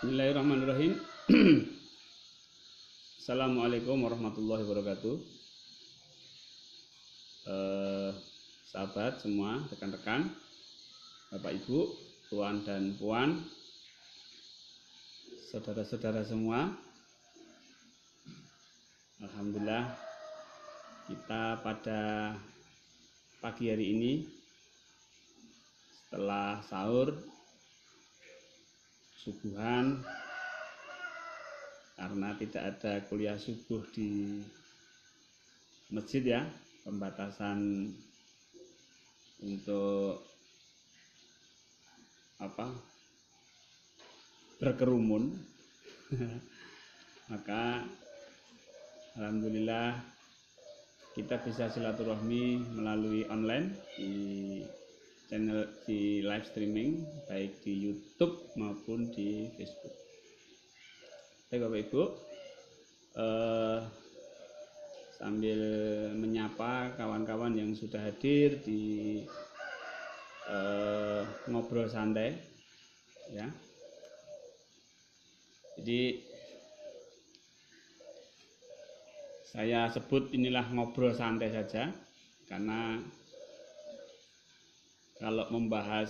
Bismillahirrahmanirrahim. Assalamualaikum warahmatullahi wabarakatuh. Sahabat semua, rekan-rekan, Bapak Ibu, Tuan dan Puan, saudara-saudara semua. Alhamdulillah kita pada pagi hari ini setelah sahur subuhan, karena tidak ada kuliah subuh di masjid ya, pembatasan untuk berkerumun. Maka alhamdulillah kita bisa silaturahmi melalui online di channel, di live streaming baik di YouTube maupun di Facebook. Baik Bapak Ibu, sambil menyapa kawan-kawan yang sudah hadir di ngobrol santai ya. Jadi saya sebut inilah ngobrol santai saja, karena kalau membahas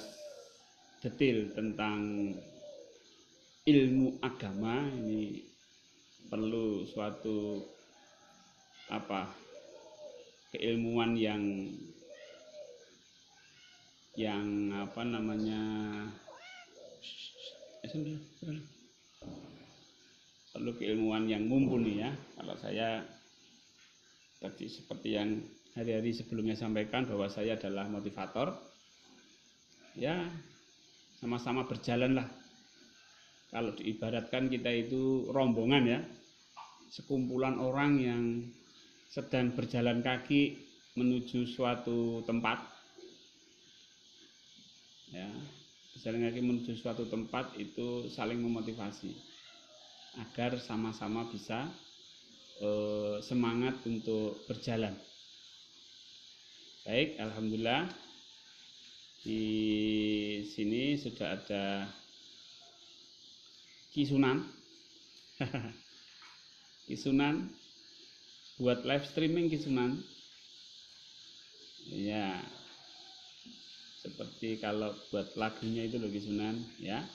detail tentang ilmu agama ini perlu suatu keilmuan yang perlu keilmuan yang mumpuni ya. Kalau saya tadi seperti yang hari-hari sebelumnya sampaikan bahwa saya adalah motivator ya, sama-sama berjalan lah. Kalau diibaratkan kita itu rombongan ya, sekumpulan orang yang sedang berjalan kaki menuju suatu tempat ya. Berjalan kaki menuju suatu tempat itu saling memotivasi agar sama-sama bisa semangat untuk berjalan. Baik, alhamdulillah di sini sudah ada Ki Sunan. Ki Sunan buat live streaming Ki Sunan. Ya. Seperti kalau buat lagunya itu loh Ki Sunan ya.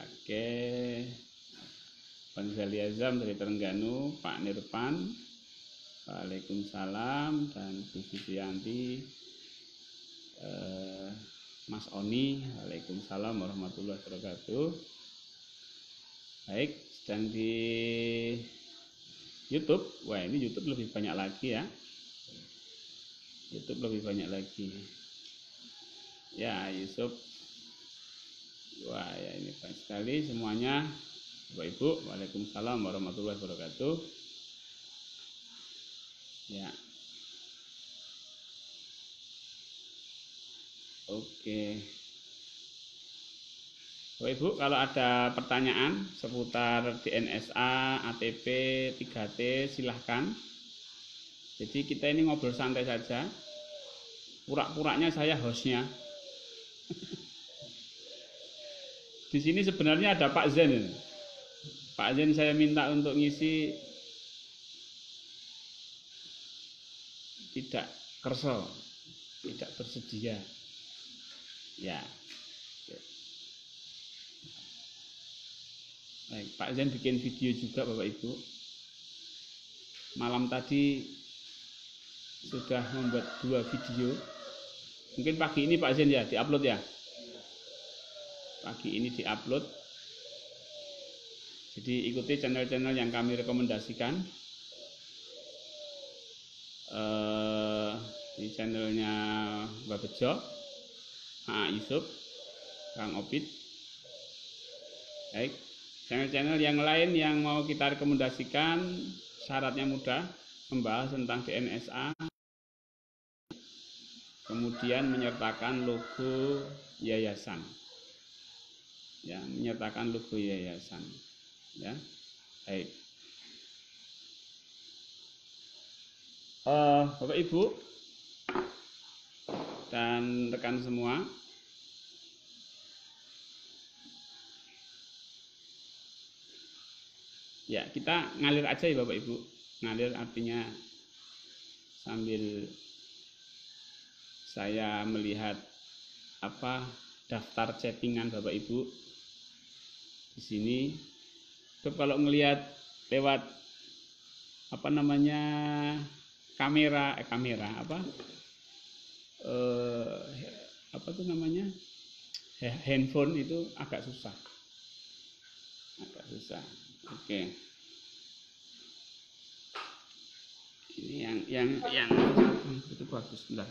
Oke. Bang Zali Azam dari Terengganu, Pak Nirpan, Waalaikumsalam, dan Bu Suciyanti, Mas Oni, Waalaikumsalam warahmatullahi wabarakatuh. Baik, sedang di YouTube. Wah, ini YouTube lebih banyak lagi ya. YouTube lebih banyak lagi. Ya, Yusuf. Wah, ya ini banyak sekali semuanya. Bapak Ibu, Waalaikumsalam warahmatullahi wabarakatuh. Ya. Oke. Bapak Ibu, kalau ada pertanyaan seputar DNSA, ATP, 3T, silahkan. Jadi kita ini ngobrol santai saja. Pura-puranya saya hostnya. Di sini sebenarnya ada Pak Zen. Pak Zen saya minta untuk ngisi, tidak kerso, tidak bersedia. Ya. Baik, Pak Zen bikin video juga Bapak Ibu. Malam tadi sudah membuat 2 video. Mungkin pagi ini Pak Zen ya diupload ya. Pagi ini diupload. Jadi ikuti channel-channel yang kami rekomendasikan. Di channelnya Mbak Bejo, Yusuf, Kang Opit. Baik, channel-channel yang lain yang mau kita rekomendasikan syaratnya mudah, membahas tentang DNSA, kemudian menyertakan logo yayasan. Ya, menyertakan logo yayasan. Ya, baik. Bapak Ibu dan rekan semua, Ya, kita ngalir aja ya Bapak Ibu. Ngalir artinya sambil saya melihat daftar chattingan Bapak Ibu di sini. Kalau ngelihat lewat kamera handphone itu agak susah. Oke. Ini yang itu bagus. Bentar.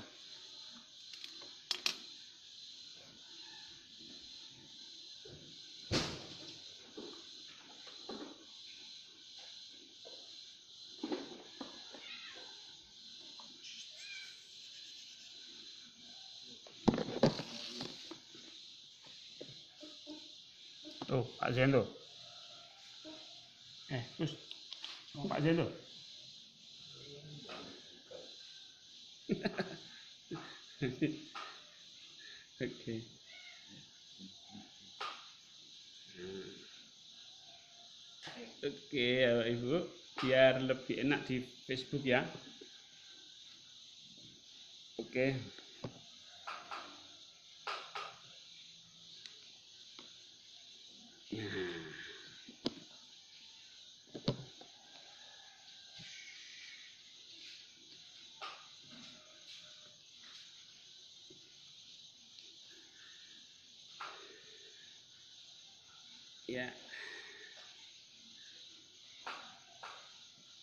Tuh, Pak Zendo. Terus Pak Zendo. Oke. Oke, ya Ibu, biar lebih enak di Facebook ya. Oke. Ya.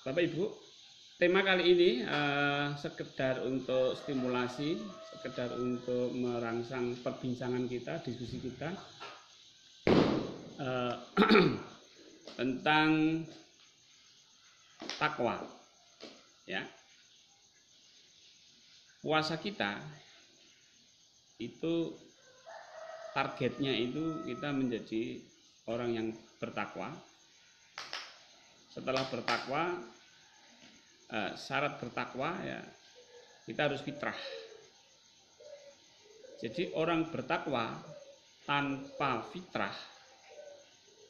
Bapak Ibu, tema kali ini sekedar untuk stimulasi, sekedar untuk merangsang perbincangan kita, diskusi kita tentang takwa. Ya. Puasa kita itu targetnya itu kita menjadi orang yang bertakwa. Setelah bertakwa, syarat bertakwa ya kita harus fitrah. Jadi orang bertakwa tanpa fitrah,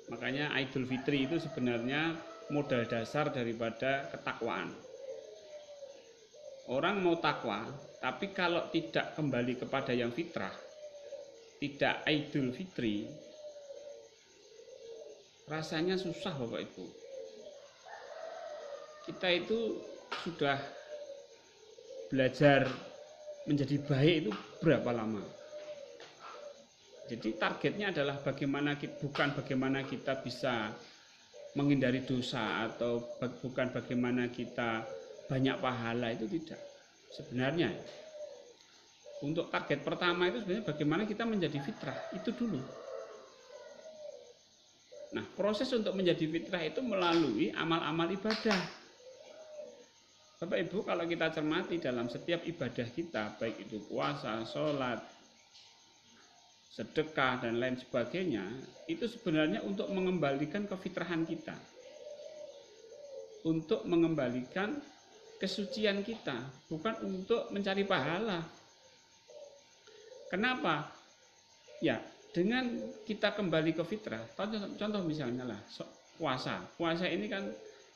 makanya Idul Fitri itu sebenarnya modal dasar daripada ketakwaan. Orang mau takwa, tapi kalau tidak kembali kepada yang fitrah, tidak Idul Fitri, rasanya susah Bapak Ibu. Kita itu sudah belajar menjadi baik itu berapa lama? Jadi targetnya adalah bukan bagaimana kita bisa menghindari dosa atau bukan bagaimana kita banyak pahala, itu tidak. Sebenarnya untuk target pertama itu sebenarnya bagaimana kita menjadi fitrah, itu dulu. Nah, proses untuk menjadi fitrah itu melalui amal-amal ibadah. Bapak Ibu, kalau kita cermati dalam setiap ibadah kita, baik itu puasa, sholat, sedekah, dan lain sebagainya, itu sebenarnya untuk mengembalikan kefitrahan kita, untuk mengembalikan kesucian kita, bukan untuk mencari pahala. Kenapa? Ya, dengan kita kembali ke fitrah, contoh misalnya lah puasa ini kan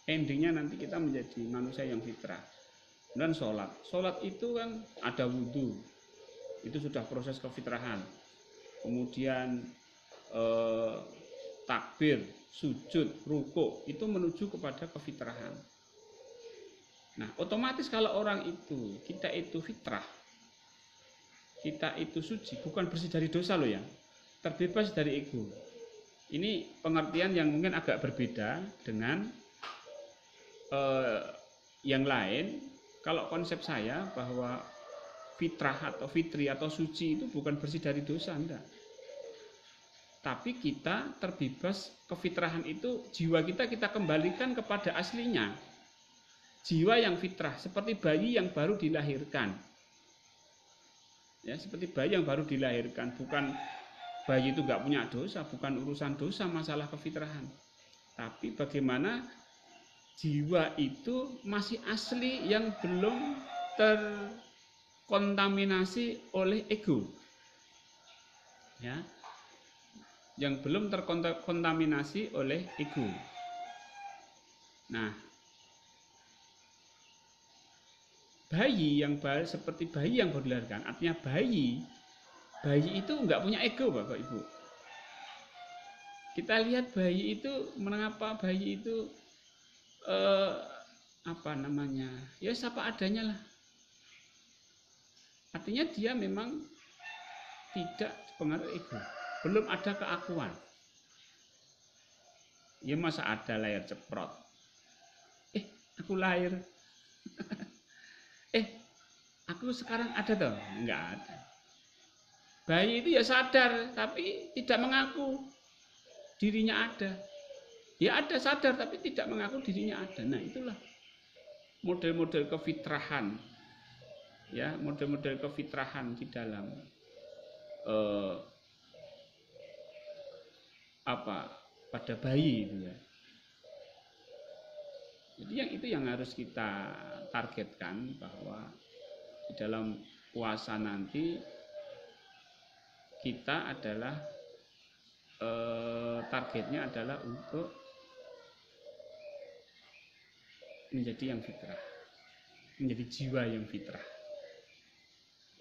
endingnya nanti kita menjadi manusia yang fitrah. Dan sholat itu kan ada wudhu, itu sudah proses kefitrahan. Kemudian takbir, sujud, rukuk, itu menuju kepada kefitrahan. Nah, otomatis kalau orang itu, kita itu fitrah, kita itu suci, bukan bersih dari dosa loh ya, terbebas dari ego. Ini pengertian yang mungkin agak berbeda dengan yang lain. Kalau konsep saya bahwa fitrah atau fitri atau suci itu bukan bersih dari dosa, enggak. Tapi kita terbebas kefitrahan itu, jiwa kita kembalikan kepada aslinya. Jiwa yang fitrah, seperti bayi yang baru dilahirkan. Ya, seperti bayi yang baru dilahirkan, bukan bayi itu nggak punya dosa, bukan urusan dosa masalah kefitrahan. Tapi bagaimana jiwa itu masih asli yang belum terkontaminasi oleh ego. Ya. Yang belum terkontaminasi oleh ego. Nah, bayi yang seperti bayi yang baru dilahirkan, artinya bayi itu nggak punya ego, Bapak Ibu. Kita lihat bayi itu, mengapa bayi itu apa namanya, ya siapa adanya lah. Artinya dia memang tidak dipengaruhi ego, belum ada keakuan. Ya masa ada lahir ceprot, aku lahir, aku sekarang ada toh, nggak ada. Bayi itu ya sadar tapi tidak mengaku dirinya ada. Ya ada sadar tapi tidak mengaku dirinya ada. Nah itulah model-model kefitrahan, ya model-model kefitrahan di dalam pada bayi itu ya. Jadi itu yang harus kita targetkan, bahwa di dalam puasa nanti kita adalah targetnya adalah untuk menjadi yang fitrah, menjadi jiwa yang fitrah,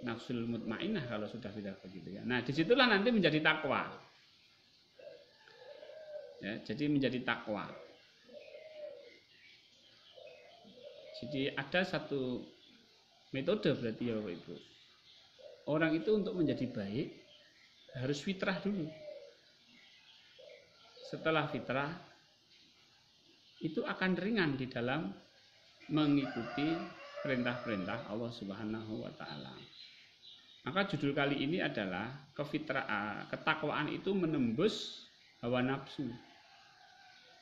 nafsul mutmainah kalau sudah begitu ya. Nah disitulah nanti menjadi takwa, ya, jadi menjadi takwa. Jadi ada satu metode berarti ya Bapak Ibu. Orang itu untuk menjadi baik harus fitrah dulu. Setelah fitrah itu akan ringan di dalam mengikuti perintah-perintah Allah Subhanahu wa taala. Maka judul kali ini adalah ketakwaan itu menembus hawa nafsu.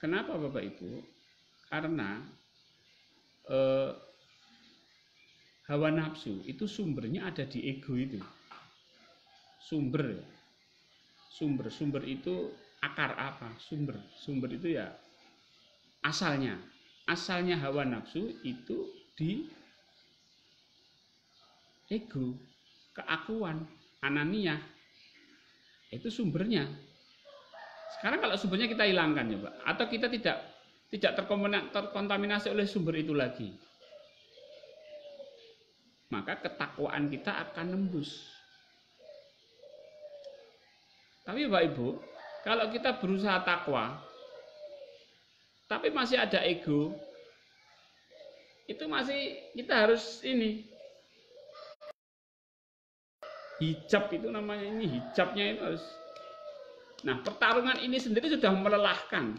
Kenapa Bapak Ibu? Karena hawa nafsu itu sumbernya ada di ego itu. Sumber itu akar apa? Sumber itu ya asalnya hawa nafsu itu di ego, keakuan, ananiyah. Itu sumbernya. Sekarang kalau sumbernya kita hilangkan ya Pak, atau kita tidak terkontaminasi oleh sumber itu lagi, maka ketakwaan kita akan nembus. Tapi Bapak Ibu, kalau kita berusaha takwa tapi masih ada ego, itu masih kita harus hijab itu namanya, hijabnya itu harus. Nah pertarungan ini sendiri sudah melelahkan,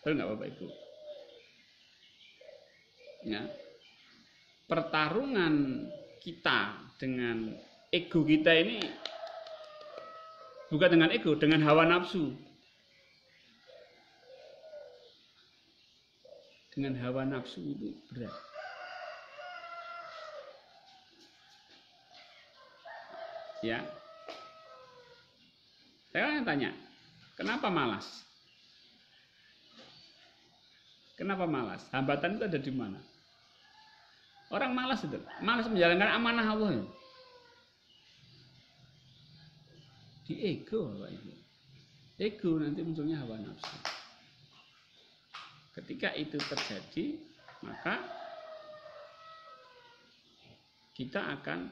betul nggak Bapak Ibu? Ya, pertarungan kita dengan ego kita ini bukan dengan ego, dengan hawa nafsu. Dengan hawa nafsu itu berat. Ya. Saya tanya, kenapa malas? Kenapa malas? Hambatan itu ada di mana? Orang malas itu, malas menjalankan amanah Allah. Di ego, Bapak Ibu. Ego nanti munculnya hawa nafsu. Ketika itu terjadi, maka kita akan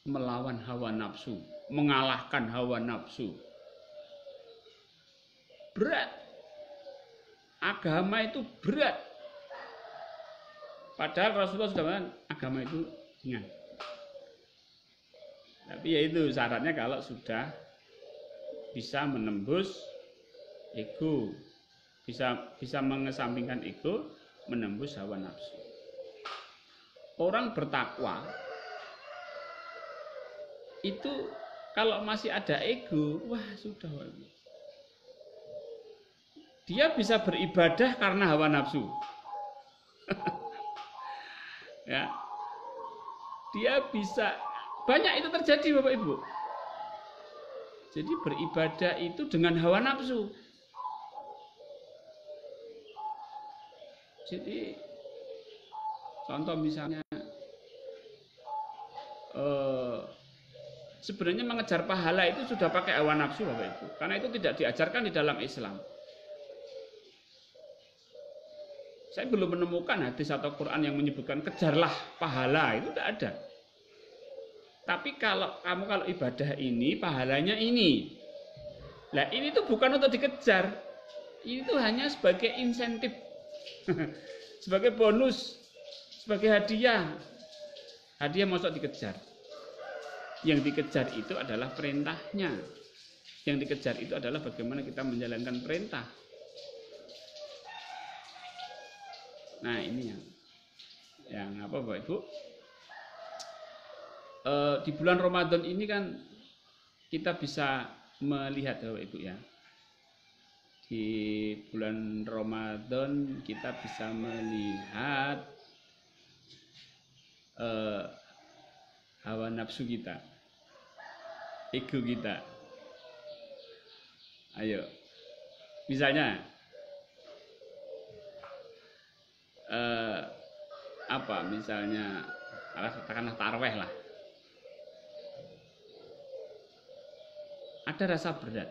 melawan hawa nafsu, mengalahkan hawa nafsu. Berat. Agama itu berat. Padahal Rasulullah sudah mengatakan agama itu ringan. Tapi ya itu syaratnya kalau sudah bisa menembus ego, bisa mengesampingkan ego, menembus hawa nafsu. Orang bertakwa itu kalau masih ada ego, wah sudah. Dia bisa beribadah karena hawa nafsu. Ya. Dia bisa, banyak itu terjadi Bapak Ibu. Jadi beribadah itu dengan hawa nafsu. Jadi contoh misalnya sebenarnya mengejar pahala itu sudah pakai hawa nafsu Bapak Ibu, karena itu tidak diajarkan di dalam Islam. Saya belum menemukan hadis atau Quran yang menyebutkan kejarlah pahala, itu tidak ada. Tapi kalau ibadah ini, pahalanya ini. Nah ini tuh bukan untuk dikejar, ini tuh hanya sebagai insentif, sebagai bonus, sebagai hadiah. Hadiah masuk dikejar. Yang dikejar itu adalah perintahnya. Yang dikejar itu adalah bagaimana kita menjalankan perintah. Nah ini yang apa Bapak Ibu? Di bulan Ramadan ini kan kita bisa melihat Bapak Ibu ya. Di bulan Ramadan kita bisa melihat hawa nafsu kita, ego kita. Ayo, misalnya apa? Misalnya katakanlah taraweh lah. Ada rasa berat.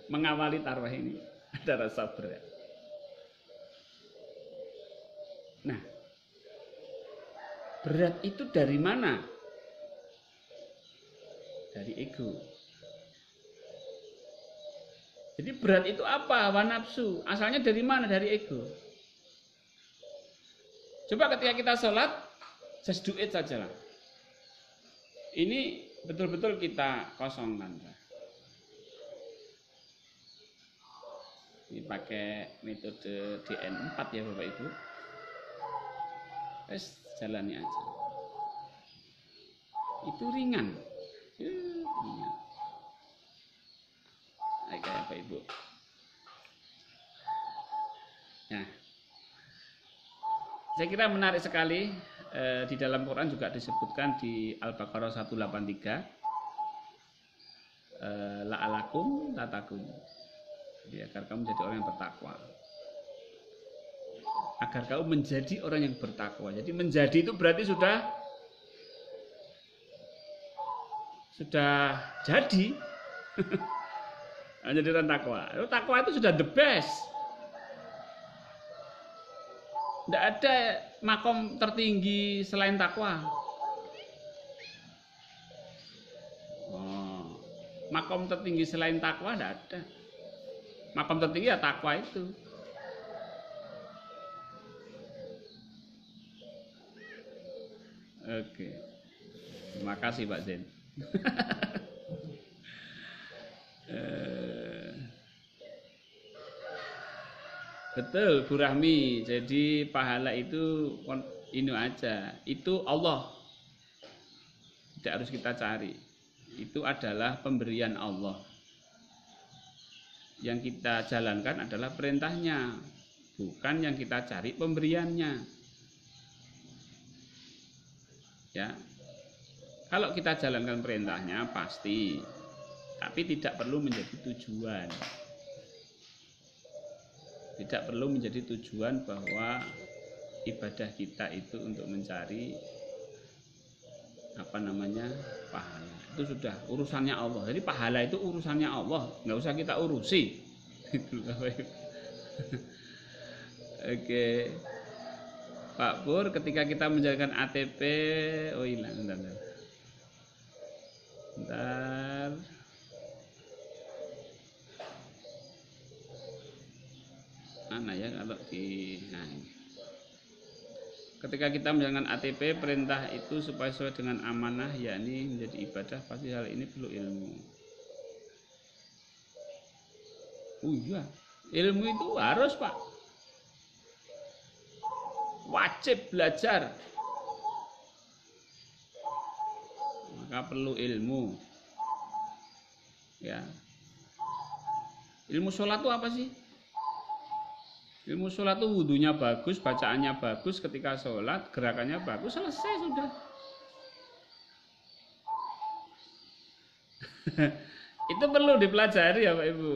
Mengawali tarawih ini ada rasa berat. Nah, berat itu dari mana? Dari ego. Jadi berat itu apa? Hawa nafsu. Asalnya dari mana? Dari ego. Coba ketika kita sholat, just do it saja lah. Ini betul-betul kita kosongkan. Ini pakai metode DN4 ya Bapak Ibu. Jalani aja. Itu ringan. Ringan. Baik Bapak Ibu. Nah, saya kira menarik sekali. Di dalam Quran juga disebutkan di Al-Baqarah 183 la'alakum tatakun, jadi agar kamu menjadi orang yang bertakwa, agar kamu menjadi orang yang bertakwa. Jadi menjadi itu berarti sudah jadi. Jadi orang takwa. Takwa itu sudah the best. Tidak ada makom tertinggi selain takwa. Makom tertinggi selain takwa tidak ada. Makom tertinggi ya takwa itu. Oke. Terima kasih Pak Zen. Betul Bu Rahmi. Jadi pahala itu ini aja. Itu Allah. Tidak harus kita cari. Itu adalah pemberian Allah. Yang kita jalankan adalah perintahnya, bukan yang kita cari pemberiannya. Ya. Kalau kita jalankan perintahnya pasti, tapi tidak perlu menjadi tujuan. Tidak perlu menjadi tujuan bahwa ibadah kita itu untuk mencari pahala. Itu sudah urusannya Allah. Jadi pahala itu urusannya Allah, nggak usah kita urusi. Oke. Pak Pur, ketika kita menjalankan ATP, oh hilang, bentar. Mana ya kalau di ketika kita menjalankan ATP, perintah itu supaya sesuai dengan amanah, yakni menjadi ibadah, pasti hal ini perlu ilmu. Oh iya, ilmu itu harus Pak, wajib belajar, maka perlu ilmu. Ya, ilmu sholat itu apa sih? Ilmu sholat itu wudhunya bagus, bacaannya bagus, ketika sholat gerakannya bagus, selesai sudah. Itu perlu dipelajari ya Pak Ibu.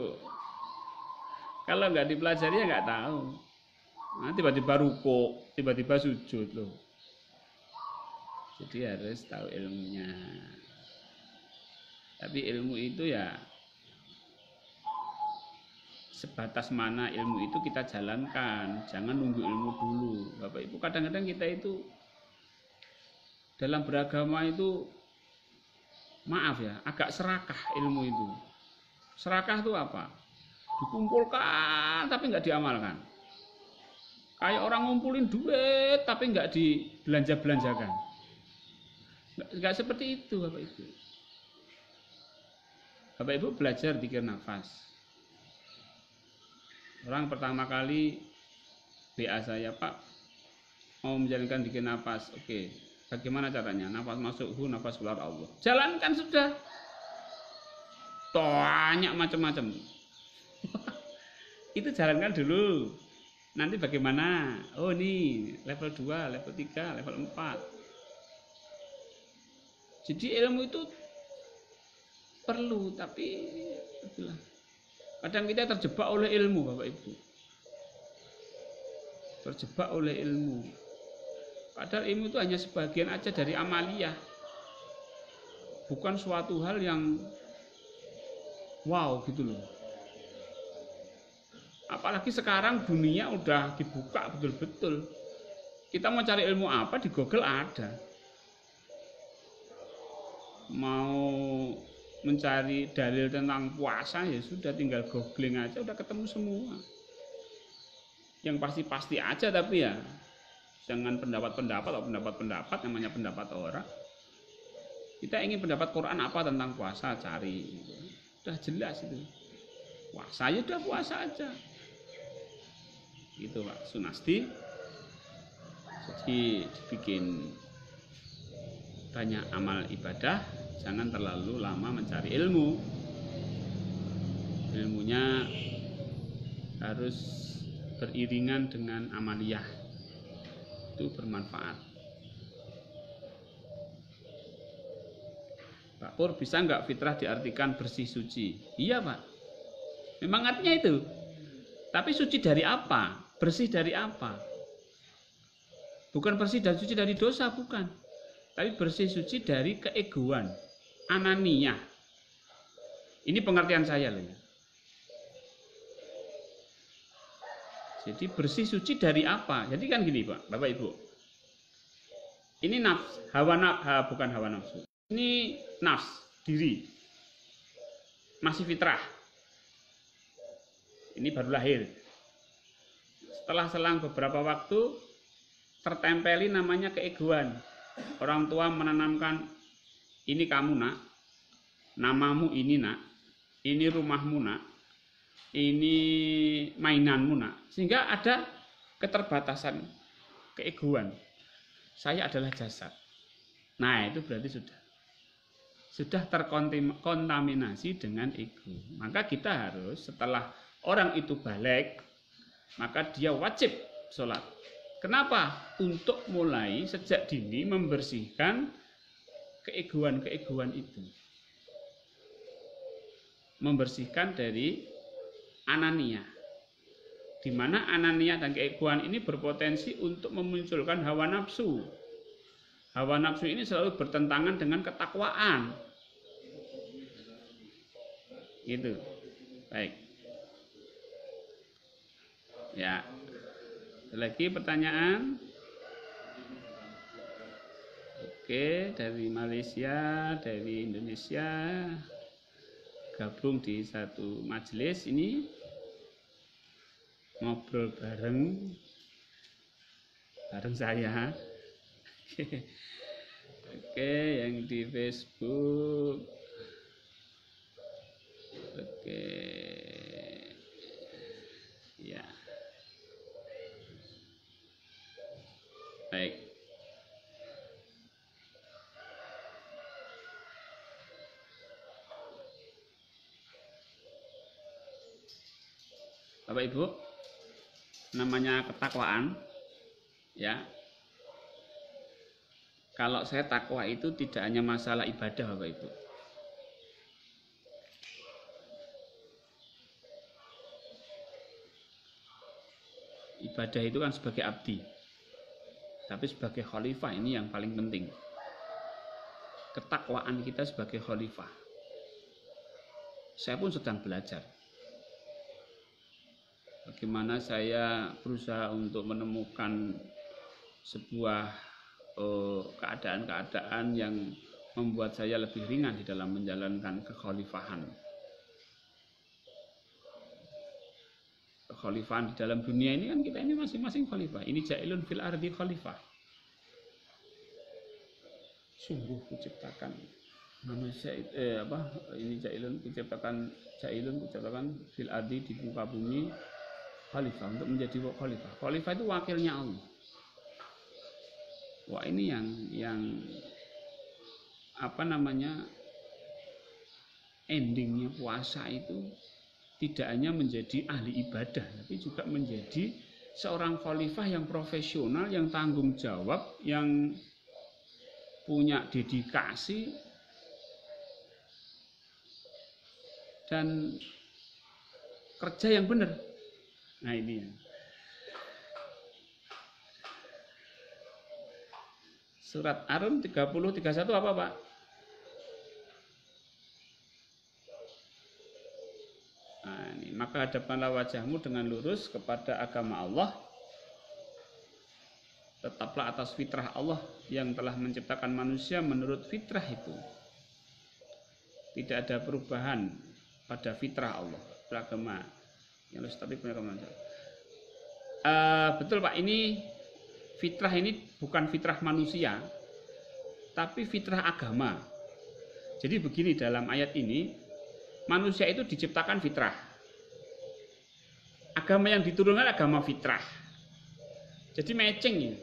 Kalau nggak dipelajari ya nggak tahu. Nah, tiba-tiba ruko, tiba-tiba sujud loh. Jadi harus tahu ilmunya. Tapi ilmu itu ya sebatas mana ilmu itu kita jalankan, jangan nunggu ilmu dulu. Bapak Ibu, kadang-kadang kita itu dalam beragama itu, maaf ya, agak serakah ilmu itu. Serakah itu apa? Dikumpulkan tapi nggak diamalkan. Kayak orang ngumpulin duit tapi nggak dibelanja-belanjakan. Nggak seperti itu Bapak Ibu. Bapak Ibu belajar zikir nafas. Orang pertama kali WA saya, Pak, mau menjalankan zikir nafas. Oke, bagaimana caranya? Nafas masuk hu, nafas keluar Allah. Jalankan sudah. Banyak macam-macam. Itu jalankan dulu. Nanti bagaimana? Oh ini level 2, level 3, level 4. Jadi ilmu itu perlu, tapi itulah. Kadang kita terjebak oleh ilmu, Bapak Ibu. Terjebak oleh ilmu. Padahal ilmu itu hanya sebagian aja dari amaliyah. Bukan suatu hal yang wow gitu loh. Apalagi sekarang dunia udah dibuka betul-betul. Kita mau cari ilmu apa di Google ada. Mau mencari dalil tentang puasa ya sudah, tinggal googling aja udah ketemu semua. Yang pasti-pasti aja, tapi ya jangan pendapat-pendapat atau pendapat-pendapat, namanya pendapat orang. Kita ingin pendapat Quran apa tentang puasa, cari. Udah jelas itu. Puasa ya udah puasa aja. Gitu Pak Sunasti. Jadi dibikin banyak amal ibadah, jangan terlalu lama mencari ilmu. Ilmunya harus beriringan dengan amaliyah. Itu bermanfaat. Pak Pur, bisa nggak fitrah diartikan bersih suci? Iya Pak, memang artinya itu. Tapi suci dari apa? Bersih dari apa? Bukan bersih dan suci dari dosa, bukan. Tapi bersih suci dari keegoan, ananiyah. Ini pengertian saya loh ya. Jadi bersih suci dari apa? Jadi kan gini Pak, Bapak Ibu. Ini nafs, bukan hawa nafsu. Ini nafs, diri. Masih fitrah. Ini baru lahir. Setelah selang beberapa waktu, tertempeli namanya keegoan. Orang tua menanamkan, ini kamu nak, namamu ini nak, ini rumahmu nak, ini mainanmu nak. Sehingga ada keterbatasan keegoan. Saya adalah jasad. Nah itu berarti sudah terkontaminasi dengan ego. Maka kita harus, setelah orang itu balik, maka dia wajib sholat. Kenapa? Untuk mulai sejak dini membersihkan keegoan-keegoan itu. Membersihkan dari ananiyah. Di mana ananiyah dan keegoan ini berpotensi untuk memunculkan hawa nafsu. Hawa nafsu ini selalu bertentangan dengan ketakwaan. Gitu. Baik. Ya. Lagi pertanyaan? Oke, dari Malaysia, dari Indonesia, gabung di satu majelis ini, ngobrol bareng saya. Oke, yang di Facebook. Oke. Ya. Baik. Bapak Ibu, namanya ketakwaan, ya. Kalau saya takwa itu tidak hanya masalah ibadah, Bapak Ibu. Ibadah itu kan sebagai abdi. Tapi sebagai khalifah ini yang paling penting. Ketakwaan kita sebagai khalifah. Saya pun sedang belajar. bagaimana saya berusaha untuk menemukan sebuah keadaan-keadaan yang membuat saya lebih ringan di dalam menjalankan kekhalifahan. Kekhalifahan di dalam dunia ini kan kita ini masing-masing khalifah. Ini ja'ilun fil ardi khalifah. Sungguh kuciptakan manusia ini ja'ilun kuciptakan fil ardi di muka bumi khalifah, untuk menjadi khalifah. Khalifah itu wakilnya Allah. Wah, ini yang endingnya puasa itu tidak hanya menjadi ahli ibadah, tapi juga menjadi seorang khalifah yang profesional, yang tanggung jawab, yang punya dedikasi dan kerja yang benar. Nah, ini ya. Surat Ar-Rum 30:31 apa, Pak? Nah, ini, maka hadapkanlah wajahmu dengan lurus kepada agama Allah. Tetaplah atas fitrah Allah yang telah menciptakan manusia menurut fitrah itu. Tidak ada perubahan pada fitrah Allah, beragama yang harus tapi punya kemampuan. Betul, Pak, ini fitrah ini bukan fitrah manusia, tapi fitrah agama. Jadi begini, dalam ayat ini manusia itu diciptakan fitrah. Agama yang diturunkan agama fitrah. Jadi matching ya,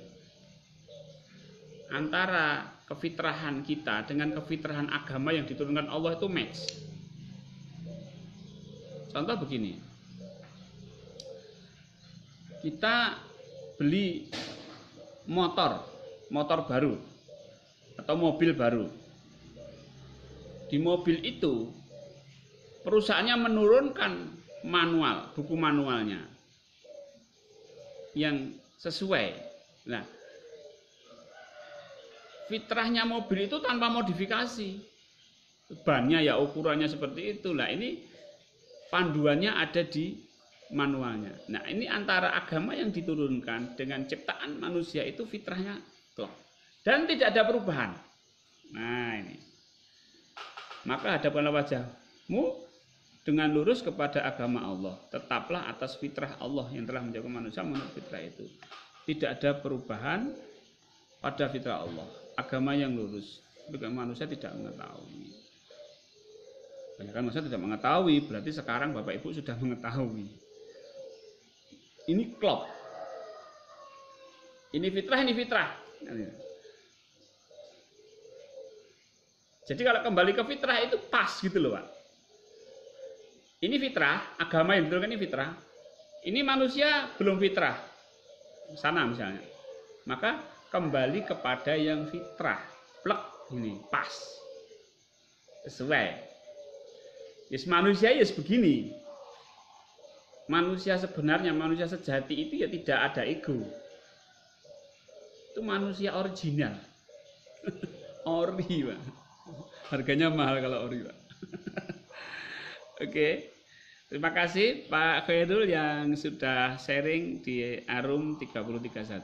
antara kefitrahan kita dengan kefitrahan agama yang diturunkan Allah itu match. Contoh begini, kita beli motor baru atau mobil baru. Di mobil itu perusahaannya menurunkan buku manualnya yang sesuai. Nah, fitrahnya mobil itu tanpa modifikasi. Bannya ya ukurannya seperti itu. Nah, ini panduannya ada di manualnya. Nah, ini antara agama yang diturunkan dengan ciptaan manusia itu fitrahnya klop. Dan tidak ada perubahan. Nah, ini. Maka hadapkanlah wajahmu dengan lurus kepada agama Allah. Tetaplah atas fitrah Allah yang telah menjaga manusia menurut fitrah itu. Tidak ada perubahan pada fitrah Allah. Agama yang lurus. Bagaimana manusia tidak mengetahui. Banyak manusia tidak mengetahui, berarti sekarang Bapak Ibu sudah mengetahui. Ini klop. Ini fitrah. Jadi kalau kembali ke fitrah itu pas gitu loh, Pak. Ini fitrah, agama yang diturunkan ini fitrah. Ini manusia belum fitrah. Sana misalnya. Maka kembali kepada yang fitrah. Plek ini pas. Sesuai. Yes, manusia yes begini. Manusia sebenarnya, manusia sejati itu ya tidak ada ego. Itu manusia original. Ori, Pak. Harganya mahal kalau ori, Pak. Oke. Terima kasih Pak Khairul yang sudah sharing di Ar-Rum 30:31.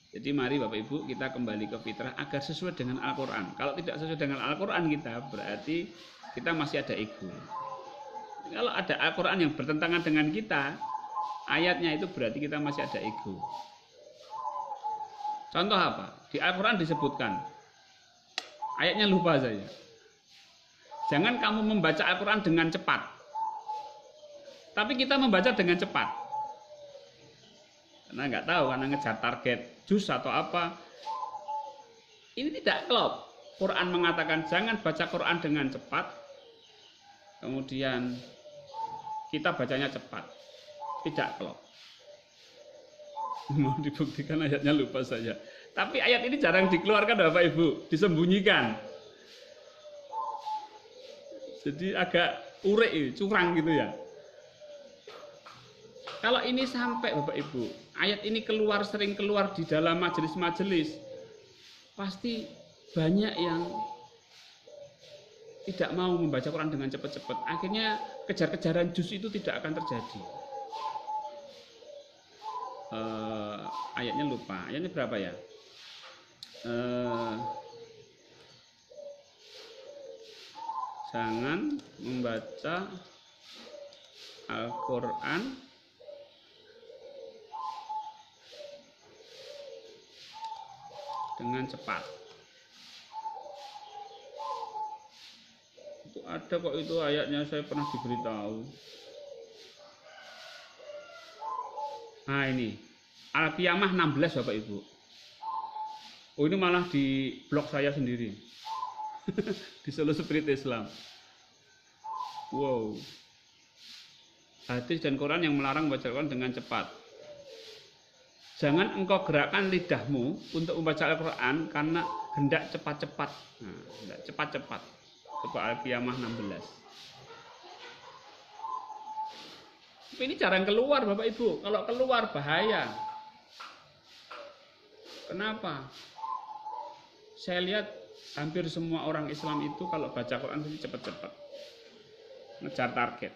Jadi mari Bapak Ibu kita kembali ke fitrah agar sesuai dengan Al-Quran. Kalau tidak sesuai dengan Al-Quran kita, berarti kita masih ada ego. Kalau ada Al-Quran yang bertentangan dengan kita, ayatnya itu berarti kita masih ada ego. Contoh apa? Di Al-Quran disebutkan, ayatnya lupa saya. Jangan kamu membaca Al-Quran dengan cepat. Tapi kita membaca dengan cepat. Karena nggak tahu, karena ngejar target juz atau apa. Ini tidak klop. Quran mengatakan jangan baca Quran dengan cepat. Kemudian kita bacanya cepat. Tidak klop. Mau dibuktikan ayatnya lupa saja. Tapi ayat ini jarang dikeluarkan Bapak Ibu, disembunyikan. Jadi agak urek, curang gitu ya. Kalau ini sampai Bapak Ibu, ayat ini sering keluar di dalam majelis-majelis, pasti banyak yang tidak mau membaca Quran dengan cepat-cepat. Akhirnya kejar-kejaran juz itu tidak akan terjadi. ayatnya lupa. Ayatnya berapa ya? Jangan membaca Al-Quran dengan cepat. Itu ada kok itu ayatnya, saya pernah diberitahu. Nah ini Al-Qiyamah 16 Bapak Ibu. Oh ini malah di blog saya sendiri. Di Solo Spirit Islam. Wow. Hadis dan Quran yang melarang membaca Al-Quran dengan cepat. Jangan engkau gerakkan lidahmu untuk membaca Al-Quran karena hendak cepat-cepat. Nah, hendak cepat-cepat. Coba Al-Qiyamah 16. Tapi ini jarang keluar Bapak Ibu. Kalau keluar bahaya. Kenapa? Saya lihat hampir semua orang Islam itu kalau baca Quran itu cepat-cepat. Ngejar target.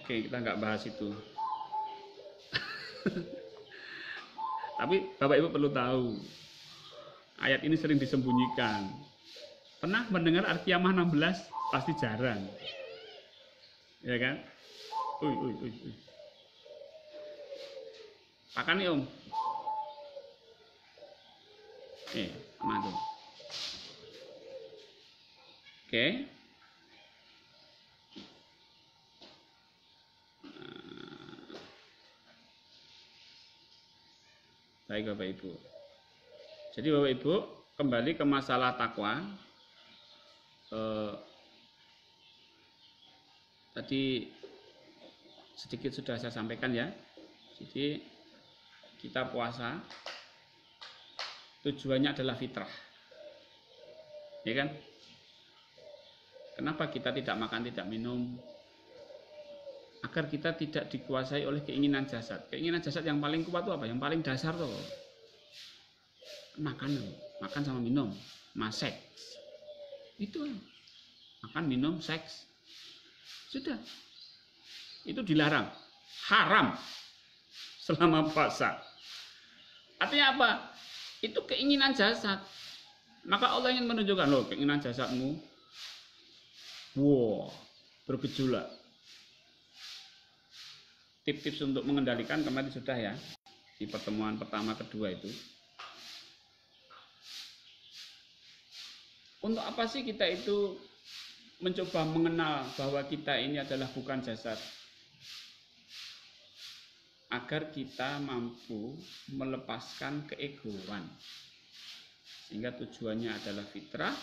Oke, kita nggak bahas itu. Tapi Bapak Ibu perlu tahu, ayat ini sering disembunyikan. Pernah mendengar Al-Qiyamah 16? Pasti jarang. Ya kan? Uy. Makan nih Om. Mana tuh? Oke. Baik Bapak Ibu. Jadi Bapak Ibu, kembali ke masalah takwa. Tadi sedikit sudah saya sampaikan ya. Jadi kita puasa tujuannya adalah fitrah. Ya kan? Kenapa kita tidak makan, tidak minum? Agar kita tidak dikuasai oleh keinginan jasad. Keinginan jasad yang paling kuat itu apa? Yang paling dasar tuh makan sama minum, seks. Itu makan, minum, seks. Sudah. Itu dilarang. Haram selama puasa. Artinya apa? Itu keinginan jasad. Maka Allah ingin menunjukkan, loh, keinginan jasadmu bergejolak. Tips-tips untuk mengendalikan kemarin sudah ya, di pertemuan pertama kedua itu. Untuk apa sih kita itu mencoba mengenal bahwa kita ini adalah bukan jasad? Agar kita mampu melepaskan keegoan. Sehingga tujuannya adalah fitrah.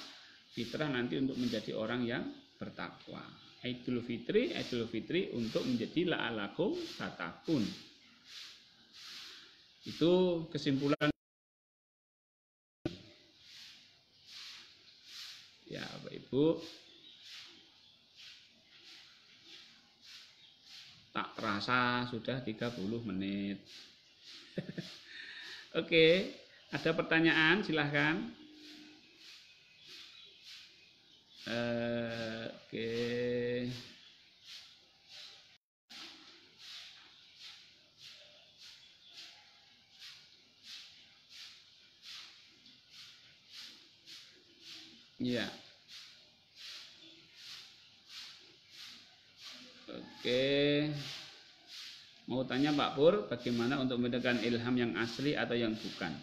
Fitrah nanti untuk menjadi orang yang bertakwa. Idul Fitri untuk menjadi la'alakum tatakun. Itu kesimpulan. Ya Bapak Ibu, tak terasa sudah 30 menit. Oke, ada pertanyaan silahkan. Oke. Ya. Oke. Mau tanya Pak Pur, bagaimana untuk membedakan ilham yang asli atau yang bukan?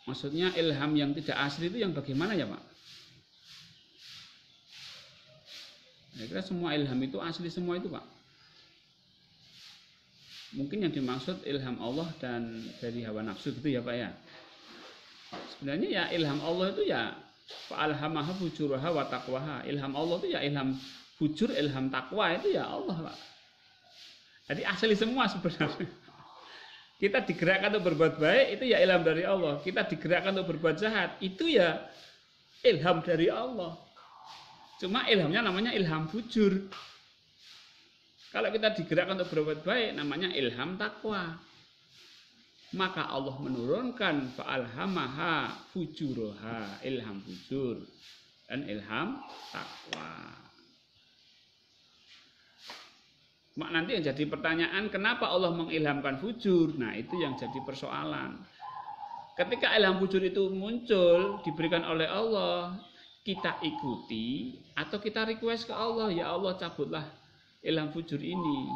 Maksudnya ilham yang tidak asli itu yang bagaimana ya Pak? Saya kira semua ilham itu asli semua itu Pak. Mungkin yang dimaksud ilham Allah dan dari hawa nafsu gitu ya Pak ya. Sebenarnya ya ilham Allah itu ya fa'alhamaha fujuraha wa taqwaha. Ilham Allah itu ya ilham fujur, ilham takwa itu ya Allah Pak. Jadi asli semua sebenarnya. Kita digerakkan untuk berbuat baik, itu ya ilham dari Allah. Kita digerakkan untuk berbuat jahat, itu ya ilham dari Allah. Cuma ilhamnya namanya ilham fujur. Kalau kita digerakkan untuk berbuat baik, namanya ilham takwa. Maka Allah menurunkan fa'alhamaha fujuroha, ilham fujur dan ilham takwa. Mak nanti yang jadi pertanyaan, kenapa Allah mengilhamkan fujur? Nah, itu yang jadi persoalan. Ketika ilham fujur itu muncul, diberikan oleh Allah, kita ikuti atau kita request ke Allah, ya Allah cabutlah ilham fujur ini.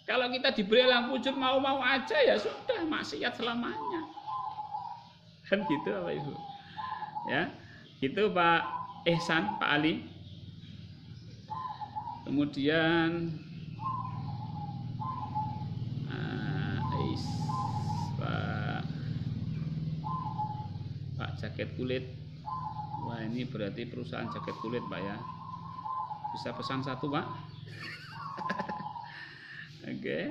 Kalau kita diberi ilham fujur mau-mau aja, ya sudah, maksiat selamanya. Kan gitu Bapak Ibu. Ya, itu Pak Ihsan, Pak Ali. Kemudian Pak jaket kulit. Wah, ini berarti perusahaan jaket kulit Pak ya. Bisa pesan satu Pak. Oke.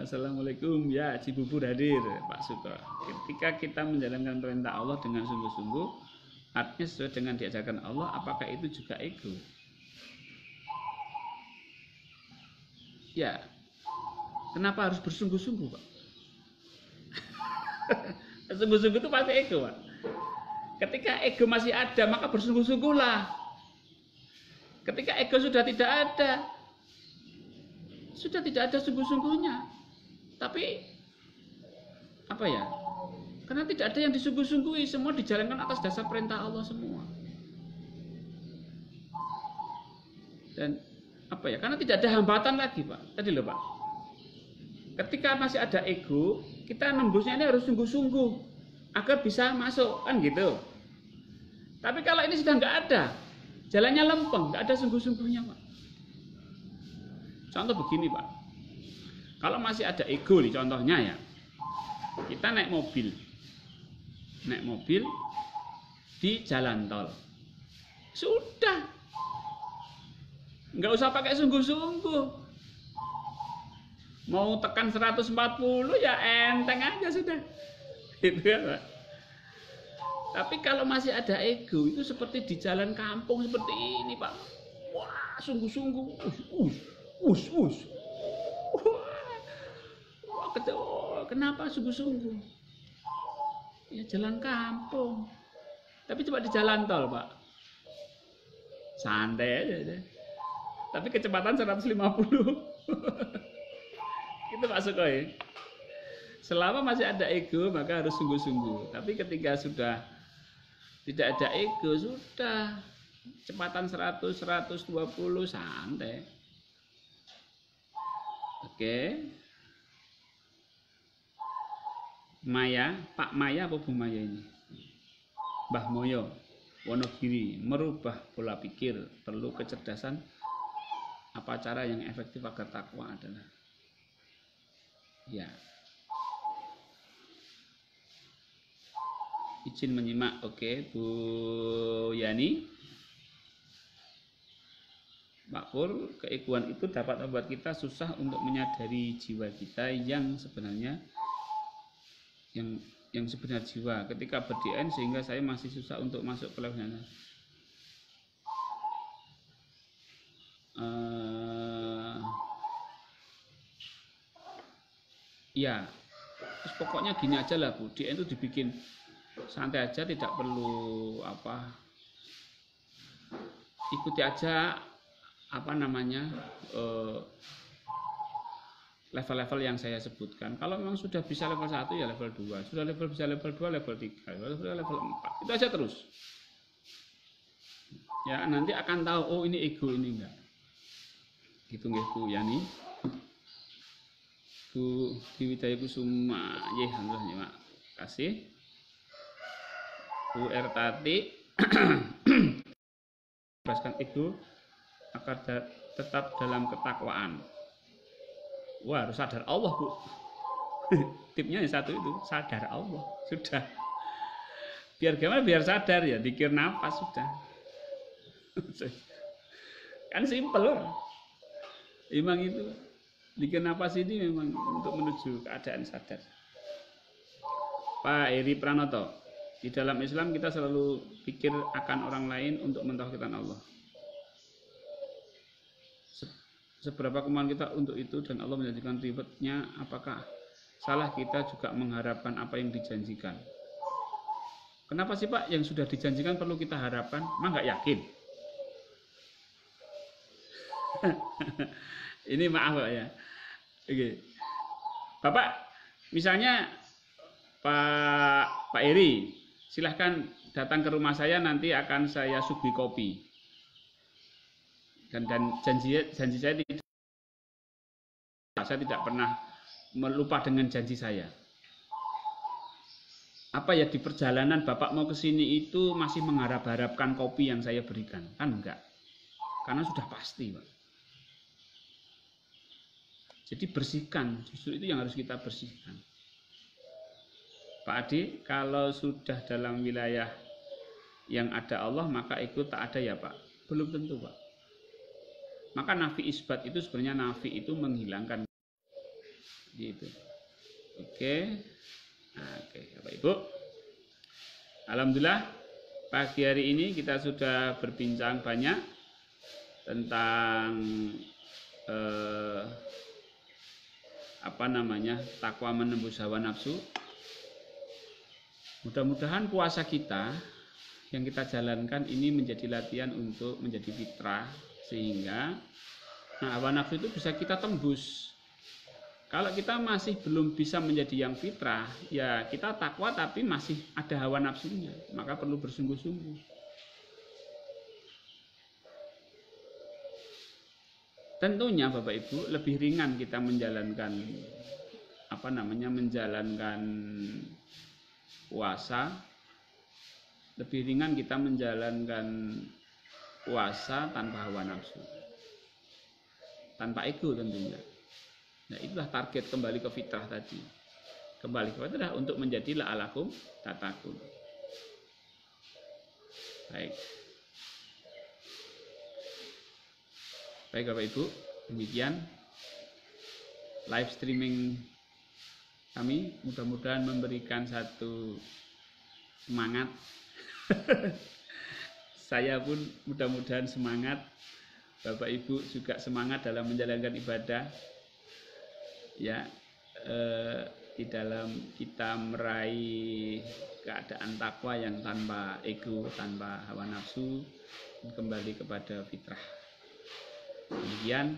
Assalamualaikum, ya Cibubur hadir Pak Suko. Ketika kita menjalankan perintah Allah dengan sungguh-sungguh, artinya sesuai dengan diajarkan Allah, apakah itu juga ego? Ya, kenapa harus bersungguh-sungguh Pak? Sungguh-sungguh itu pasti ego Pak. Ketika ego masih ada, maka bersungguh-sungguhlah. Ketika ego sudah tidak ada, sudah tidak ada sungguh-sungguhnya. Tapi apa ya? Karena tidak ada yang disungguh-sungguhi, semua dijalankan atas dasar perintah Allah semua. Dan apa ya? Karena tidak ada hambatan lagi, Pak. Tadi loh, Pak. Ketika masih ada ego, kita nembusnya ini harus sungguh-sungguh agar bisa masuk, kan gitu. Tapi kalau ini sudah nggak ada, jalannya lempeng, nggak ada sungguh-sungguhnya, Pak. Contoh begini Pak, kalau masih ada ego nih contohnya ya, kita naik mobil di jalan tol, sudah, nggak usah pakai sungguh-sungguh, mau tekan 140 ya enteng aja sudah, gitu ya Pak. Tapi kalau masih ada ego itu seperti di jalan kampung seperti ini Pak, wah sungguh-sungguh, kenapa sungguh-sungguh? Ya jalan kampung. Tapi coba di jalan tol, Pak. Santai aja deh. Tapi kecepatan 150. Itu Pak Sukoy. Selama masih ada ego, maka harus sungguh-sungguh. Tapi ketika sudah tidak ada ego, sudah kecepatan 100, 120 santai. Oke. Maya, Pak Maya apa Bu Maya ini? Mbah Moyo, Wonogiri, merubah pola pikir, perlu kecerdasan. Apa cara yang efektif agar takwa adalah? Ya. Izin menyimak, oke, Bu Yani. Pak Pur, keegoan itu dapat membuat kita susah untuk menyadari jiwa kita yang sebenarnya yang sebenarnya jiwa ketika berdiam, sehingga saya masih susah untuk masuk ke levelnya. Ya, terus pokoknya gini aja lah Bu, DN itu dibikin santai aja, tidak perlu apa, ikuti aja apa namanya level-level yang saya sebutkan. Kalau memang sudah bisa level 1 ya level 2, sudah bisa level 2, level 3, level 4, itu aja terus ya, nanti akan tahu oh ini ego, ini enggak gitu nggih Bu Yani. Bu Diwidaya Kusuma, ya alhamdulillah ya Mak. Kasih Bu Ertati. Bebaskan ego agar tetap dalam ketakwaan. Wah, harus sadar Allah Bu. Tipnya yang satu itu, sadar Allah. Sudah. Biar gimana? Biar sadar ya, dikir nafas sudah. Kan simpel loh. Memang itu. Dikir nafas ini memang untuk menuju keadaan sadar. Pak Eri Pranoto, di dalam Islam kita selalu pikir akan orang lain untuk mentauhidkan Allah. Seberapa kemauan kita untuk itu dan Allah menjanjikan rewardnya, apakah salah kita juga mengharapkan apa yang dijanjikan? Kenapa sih Pak yang sudah dijanjikan perlu kita harapkan? Emang nggak yakin? Ini maaf Pak ya. Oke. Bapak, misalnya Pak Eri, silahkan datang ke rumah saya, nanti akan saya suguhi kopi. Dan janji saya tidak pernah melupa dengan janji saya. Apa ya di perjalanan Bapak mau ke sini itu masih mengharap-harapkan kopi yang saya berikan? Kan enggak. Karena sudah pasti, Pak. Jadi bersihkan, justru itu yang harus kita bersihkan. Pak Adi, kalau sudah dalam wilayah yang ada Allah, maka ikut tak ada ya Pak? Belum tentu Pak. Maka nafi isbat itu sebenarnya nafi itu menghilangkan. Gitu. Oke. Nah, oke, Bapak Ibu. Alhamdulillah pagi hari ini kita sudah berbincang banyak tentang takwa menembus hawa nafsu. Mudah-mudahan puasa kita yang kita jalankan ini menjadi latihan untuk menjadi fitrah, sehingga hawa nafsu itu bisa kita tembus. Kalau kita masih belum bisa menjadi yang fitrah, ya kita takwa tapi masih ada hawa nafsunya, maka perlu bersungguh-sungguh. Tentunya Bapak Ibu lebih ringan kita menjalankan menjalankan puasa, lebih ringan kita menjalankan puasa tanpa hawa nafsu, tanpa ego tentunya. Nah itulah target kembali ke fitrah tadi, kembali ke fitrah untuk menjadi la'alakum tatakun. Baik Bapak Ibu, demikian live streaming kami, mudah-mudahan memberikan satu semangat. Saya pun mudah-mudahan semangat, Bapak Ibu juga semangat dalam menjalankan ibadah ya, di dalam kita meraih keadaan takwa yang tanpa ego, tanpa hawa nafsu, kembali kepada fitrah. Demikian,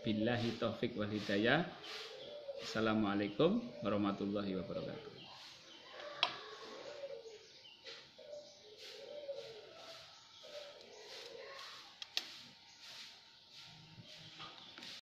billahi taufik wal hidayah. Assalamualaikum warahmatullahi wabarakatuh.